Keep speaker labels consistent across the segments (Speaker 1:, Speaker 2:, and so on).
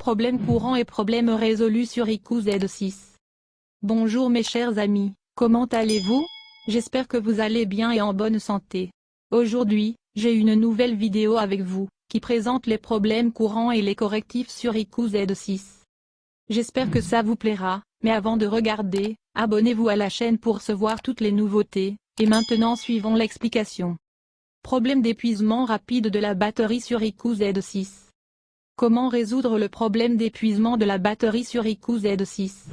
Speaker 1: Problème courant et problème résolu sur IQ Z6. Bonjour mes chers amis, comment allez-vous? J'espère que vous allez bien et en bonne santé. Aujourd'hui, j'ai une nouvelle vidéo avec vous, qui présente les problèmes courants et les correctifs sur IQ Z6. J'espère que ça vous plaira, mais avant de regarder, abonnez-vous à la chaîne pour recevoir toutes les nouveautés, et maintenant suivons l'explication. Problème d'épuisement rapide de la batterie sur IQ Z6. Comment résoudre le problème d'épuisement de la batterie sur IQ Z6?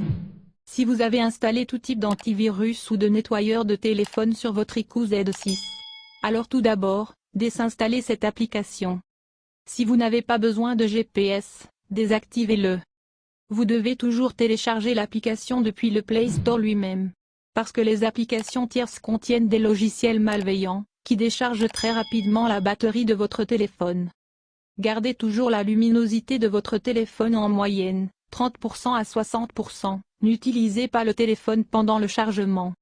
Speaker 1: Si vous avez installé tout type d'antivirus ou de nettoyeur de téléphone sur votre IQ Z6, alors tout d'abord, désinstallez cette application. Si vous n'avez pas besoin de GPS, désactivez-le. Vous devez toujours télécharger l'application depuis le Play Store lui-même. Parce que les applications tierces contiennent des logiciels malveillants, qui déchargent très rapidement la batterie de votre téléphone. Gardez toujours la luminosité de votre téléphone en moyenne, 30% à 60%. N'utilisez pas le téléphone pendant le chargement.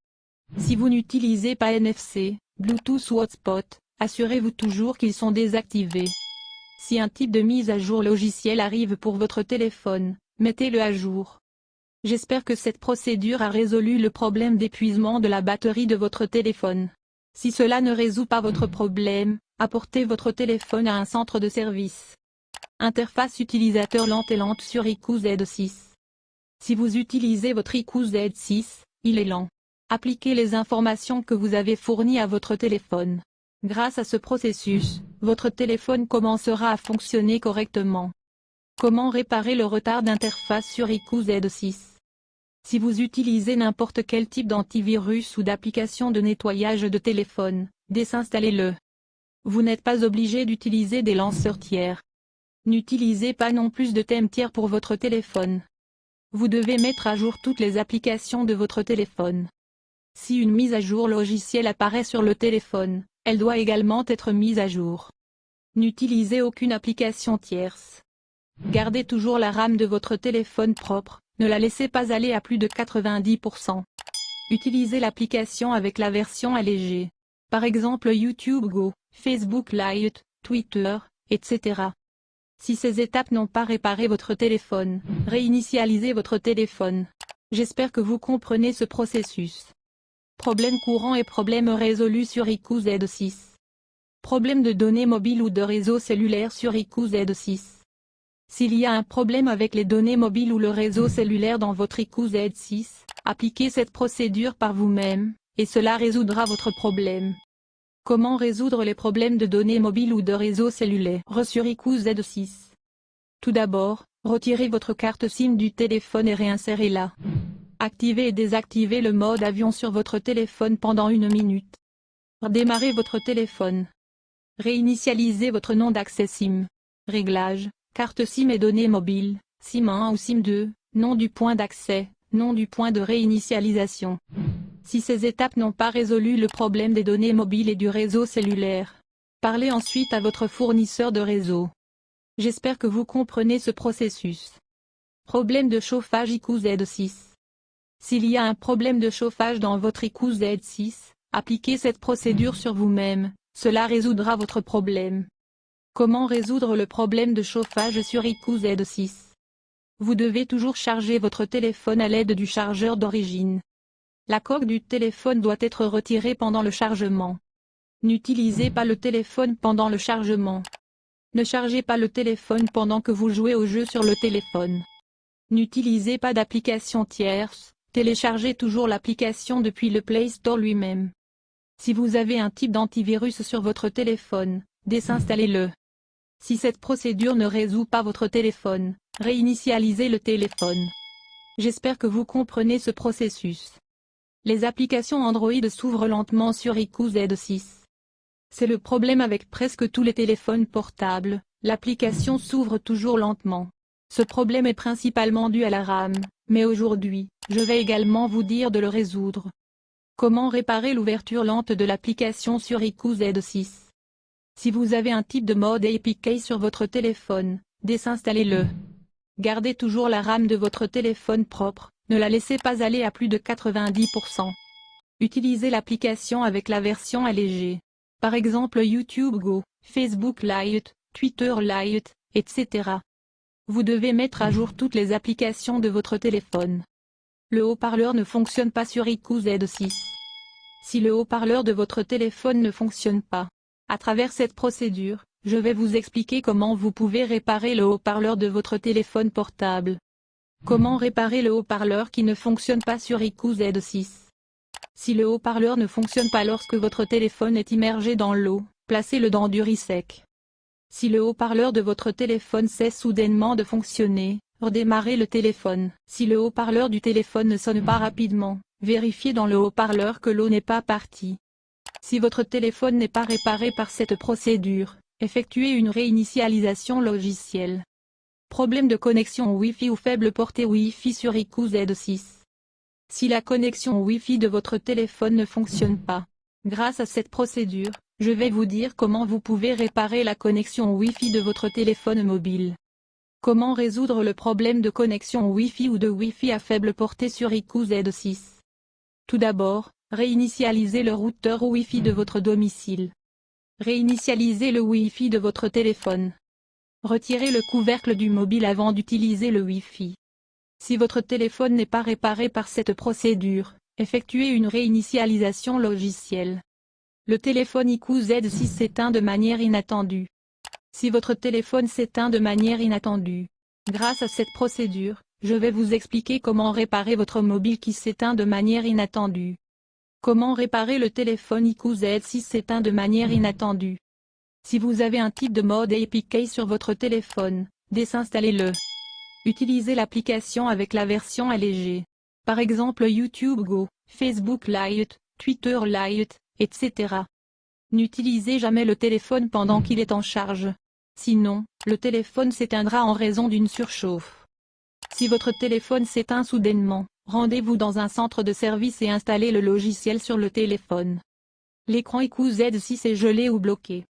Speaker 1: Si vous n'utilisez pas NFC, Bluetooth ou Hotspot, assurez-vous toujours qu'ils sont désactivés. Si un type de mise à jour logiciel arrive pour votre téléphone, mettez-le à jour. J'espère que cette procédure a résolu le problème d'épuisement de la batterie de votre téléphone. Si cela ne résout pas votre problème, apportez votre téléphone à un centre de service. Interface utilisateur lente et lente sur IQ Z6. Si vous utilisez votre IQ Z6, il est lent. Appliquez les informations que vous avez fournies à votre téléphone. Grâce à ce processus, votre téléphone commencera à fonctionner correctement. Comment réparer le retard d'interface sur IQ Z6? Si vous utilisez n'importe quel type d'antivirus ou d'application de nettoyage de téléphone, désinstallez-le. Vous n'êtes pas obligé d'utiliser des lanceurs tiers. N'utilisez pas non plus de thème tiers pour votre téléphone. Vous devez mettre à jour toutes les applications de votre téléphone. Si une mise à jour logicielle apparaît sur le téléphone, elle doit également être mise à jour. N'utilisez aucune application tierce. Gardez toujours la RAM de votre téléphone propre, ne la laissez pas aller à plus de 90%. Utilisez l'application avec la version allégée. Par exemple YouTube Go, Facebook Lite, Twitter, etc. Si ces étapes n'ont pas réparé votre téléphone, réinitialisez votre téléphone. J'espère que vous comprenez ce processus. Problème courant et problème résolu sur IQ Z6. Problème de données mobiles ou de réseau cellulaire sur IQ Z6. S'il y a un problème avec les données mobiles ou le réseau cellulaire dans votre IQ Z6, appliquez cette procédure par vous-même, et cela résoudra votre problème. Comment résoudre les problèmes de données mobiles ou de réseau cellulaire sur IQ Z6? Tout d'abord, retirez votre carte SIM du téléphone et réinsérez-la. Activez et désactivez le mode avion sur votre téléphone pendant 1 minute. Redémarrez votre téléphone. Réinitialisez votre nom d'accès SIM. Réglages, carte SIM et données mobiles, SIM 1 ou SIM 2, nom du point d'accès, nom du point de réinitialisation. Si ces étapes n'ont pas résolu le problème des données mobiles et du réseau cellulaire, parlez ensuite à votre fournisseur de réseau. J'espère que vous comprenez ce processus. Problème de chauffage IQ Z6. S'il y a un problème de chauffage dans votre IQ Z6, appliquez cette procédure sur vous-même, cela résoudra votre problème. Comment résoudre le problème de chauffage sur IQ Z6? Vous devez toujours charger votre téléphone à l'aide du chargeur d'origine. La coque du téléphone doit être retirée pendant le chargement. N'utilisez pas le téléphone pendant le chargement. Ne chargez pas le téléphone pendant que vous jouez au jeu sur le téléphone. N'utilisez pas d'application tierce, téléchargez toujours l'application depuis le Play Store lui-même. Si vous avez un type d'antivirus sur votre téléphone, désinstallez-le. Si cette procédure ne résout pas votre téléphone, réinitialisez le téléphone. J'espère que vous comprenez ce processus. Les applications Android s'ouvrent lentement sur IQ Z6. C'est le problème avec presque tous les téléphones portables, l'application s'ouvre toujours lentement. Ce problème est principalement dû à la RAM, mais aujourd'hui, je vais également vous dire de le résoudre. Comment réparer l'ouverture lente de l'application sur IQ Z6? Si vous avez un type de mode APK sur votre téléphone, désinstallez-le. Gardez toujours la RAM de votre téléphone propre, ne la laissez pas aller à plus de 90%. Utilisez l'application avec la version allégée. Par exemple YouTube Go, Facebook Lite, Twitter Lite, etc. Vous devez mettre à jour toutes les applications de votre téléphone. Le haut-parleur ne fonctionne pas sur iQOO Z6. Si le haut-parleur de votre téléphone ne fonctionne pas, à travers cette procédure, je vais vous expliquer comment vous pouvez réparer le haut-parleur de votre téléphone portable. Comment réparer le haut-parleur qui ne fonctionne pas sur iQOO Z6? Si le haut-parleur ne fonctionne pas lorsque votre téléphone est immergé dans l'eau, placez-le dans du riz sec. Si le haut-parleur de votre téléphone cesse soudainement de fonctionner, redémarrez le téléphone. Si le haut-parleur du téléphone ne sonne pas rapidement, vérifiez dans le haut-parleur que l'eau n'est pas partie. Si votre téléphone n'est pas réparé par cette procédure, effectuez une réinitialisation logicielle. Problème de connexion Wi-Fi ou faible portée Wi-Fi sur iQOO Z6. Si la connexion Wi-Fi de votre téléphone ne fonctionne pas, grâce à cette procédure, je vais vous dire comment vous pouvez réparer la connexion Wi-Fi de votre téléphone mobile. Comment résoudre le problème de connexion Wi-Fi ou de Wi-Fi à faible portée sur iQOO Z6? Tout d'abord, réinitialisez le routeur Wi-Fi de votre domicile. Réinitialisez le Wi-Fi de votre téléphone. Retirez le couvercle du mobile avant d'utiliser le Wi-Fi. Si votre téléphone n'est pas réparé par cette procédure, effectuez une réinitialisation logicielle. Le téléphone iQOO Z6 s'éteint de manière inattendue. Si votre téléphone s'éteint de manière inattendue, grâce à cette procédure, je vais vous expliquer comment réparer votre mobile qui s'éteint de manière inattendue. Comment réparer le téléphone iQOO Z6 s'éteint de manière inattendue? Si vous avez un type de mode APK sur votre téléphone, désinstallez-le. Utilisez l'application avec la version allégée. Par exemple YouTube Go, Facebook Lite, Twitter Lite, etc. N'utilisez jamais le téléphone pendant qu'il est en charge. Sinon, le téléphone s'éteindra en raison d'une surchauffe. Si votre téléphone s'éteint soudainement, rendez-vous dans un centre de service et installez le logiciel sur le téléphone. L'écran iQOO Z6 est gelé ou bloqué.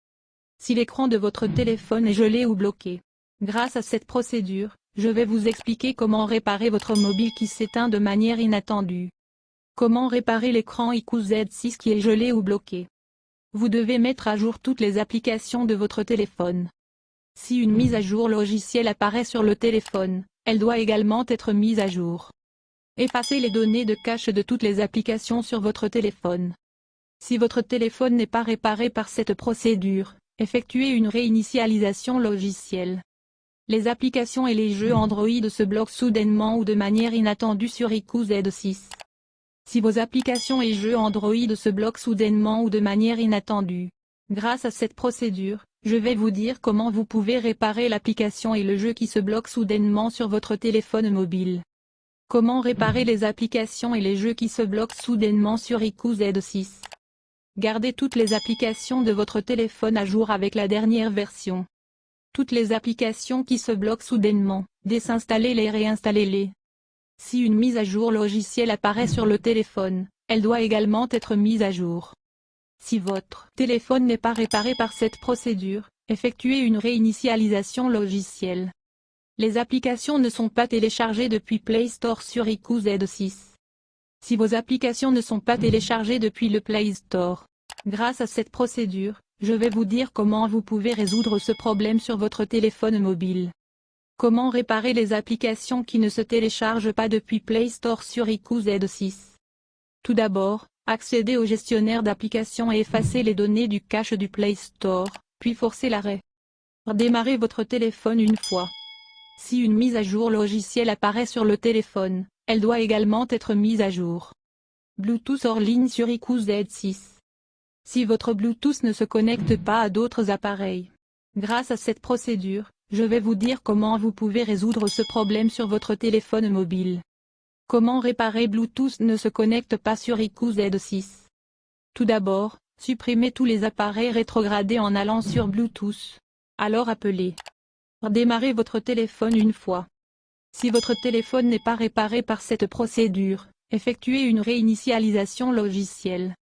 Speaker 1: Si l'écran de votre téléphone est gelé ou bloqué, grâce à cette procédure, je vais vous expliquer comment réparer votre mobile qui s'éteint de manière inattendue. Comment réparer l'écran iQOO Z6 qui est gelé ou bloqué? Vous devez mettre à jour toutes les applications de votre téléphone. Si une mise à jour logicielle apparaît sur le téléphone, elle doit également être mise à jour. Effacez les données de cache de toutes les applications sur votre téléphone. Si votre téléphone n'est pas réparé par cette procédure, effectuez une réinitialisation logicielle. Les applications et les jeux Android se bloquent soudainement ou de manière inattendue sur iQOO Z6. Si vos applications et jeux Android se bloquent soudainement ou de manière inattendue, grâce à cette procédure, je vais vous dire comment vous pouvez réparer l'application et le jeu qui se bloquent soudainement sur votre téléphone mobile. Comment réparer les applications et les jeux qui se bloquent soudainement sur iQOO Z6? Gardez toutes les applications de votre téléphone à jour avec la dernière version. Toutes les applications qui se bloquent soudainement, désinstallez-les et réinstallez-les. Si une mise à jour logicielle apparaît sur le téléphone, elle doit également être mise à jour. Si votre téléphone n'est pas réparé par cette procédure, effectuez une réinitialisation logicielle. Les applications ne sont pas téléchargées depuis Play Store sur iQOO Z6. Si vos applications ne sont pas téléchargées depuis le Play Store, grâce à cette procédure, je vais vous dire comment vous pouvez résoudre ce problème sur votre téléphone mobile. Comment réparer les applications qui ne se téléchargent pas depuis Play Store sur iQOO Z6? Tout d'abord, accédez au gestionnaire d'applications et effacez les données du cache du Play Store, puis forcez l'arrêt. Redémarrez votre téléphone une fois. Si une mise à jour logicielle apparaît sur le téléphone, elle doit également être mise à jour. Bluetooth hors ligne sur iQOO Z6. Si votre Bluetooth ne se connecte pas à d'autres appareils, grâce à cette procédure, je vais vous dire comment vous pouvez résoudre ce problème sur votre téléphone mobile. Comment réparer Bluetooth ne se connecte pas sur iQOO Z6? Tout d'abord, supprimez tous les appareils rétrogradés en allant sur Bluetooth. Alors appelez. Redémarrez votre téléphone une fois. Si votre téléphone n'est pas réparé par cette procédure, effectuez une réinitialisation logicielle.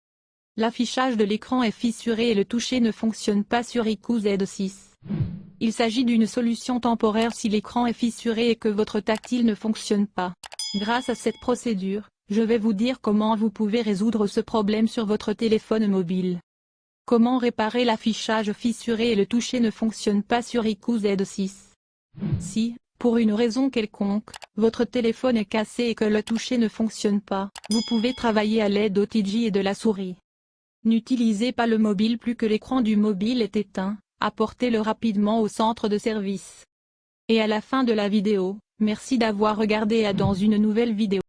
Speaker 1: L'affichage de l'écran est fissuré et le toucher ne fonctionne pas sur iQOO Z6. Il s'agit d'une solution temporaire si l'écran est fissuré et que votre tactile ne fonctionne pas. Grâce à cette procédure, je vais vous dire comment vous pouvez résoudre ce problème sur votre téléphone mobile. Comment réparer l'affichage fissuré et le toucher ne fonctionne pas sur iQOO Z6? Si, pour une raison quelconque, votre téléphone est cassé et que le toucher ne fonctionne pas, vous pouvez travailler à l'aide d'OTG et de la souris. N'utilisez pas le mobile plus que l'écran du mobile est éteint, apportez-le rapidement au centre de service. Et à la fin de la vidéo, merci d'avoir regardé et à dans une nouvelle vidéo.